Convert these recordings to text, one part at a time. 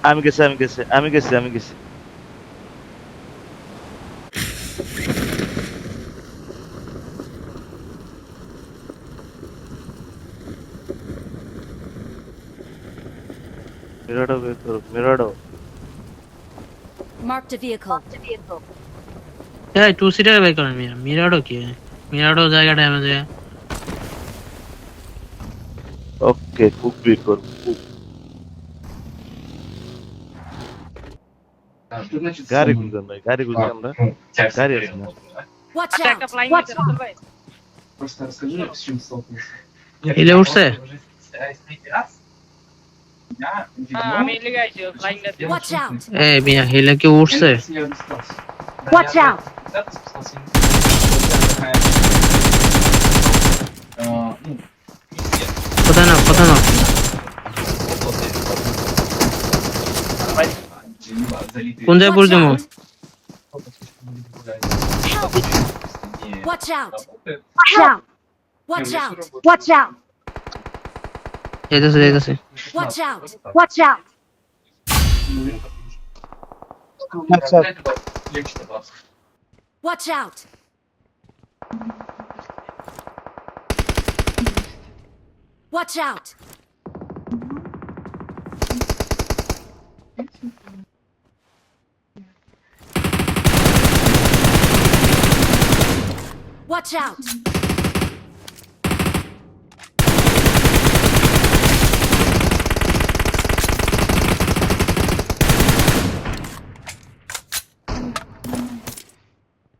আমি গেছি। মিরাডো বের করো, মিরাডো। Marked a vehicle. এই টু সিটার বাই করেন মিরাডো কি মিরাডো জায়গাটা আমি যে ওকে, কুক বের করো, কুক। গাড়ি খুলছেন ভাই, গাড়ি খুলছি আমরা। গাড়ি আছে না? Watch আচ্ছা একটা out! ফ্লাইং দিতে রাসেল ভাই। হিলে উঠছে হ্যাঁ আমি লেগে আইছি ফ্লাইং দিতে। Watch out! এই মিয়া হিলে কি উঠছে Watch out! কোথায় না কোন জায়গায় পড়ে যাবো Help! Watch out! Watch out! Watch out! যাইতেছে Watch out! Watch out! Watch out! Watch out! Watch out!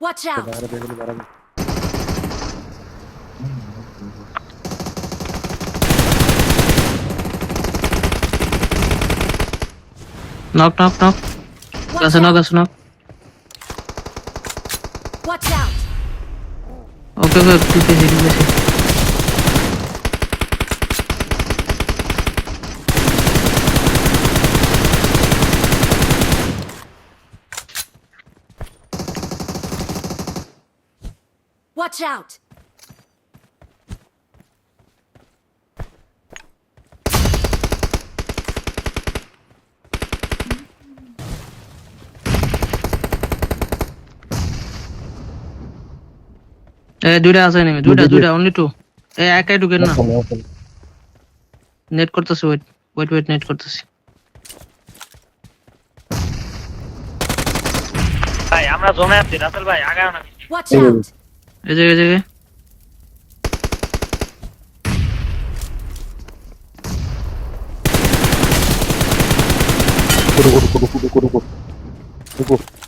Watch out! Knock Watch গাছে out! Knock Watch out! ওকে দিতেছি Watch out! দুইটা আছে নেমে দুইটা অনলি টু একাই ঢুকেন না নেট করতেছি ওয়েট নেট করতেছি ভাই আমরা জোনে আছি রাসেল ভাই আগাও না। Watch out! এই জায়গায় रुको।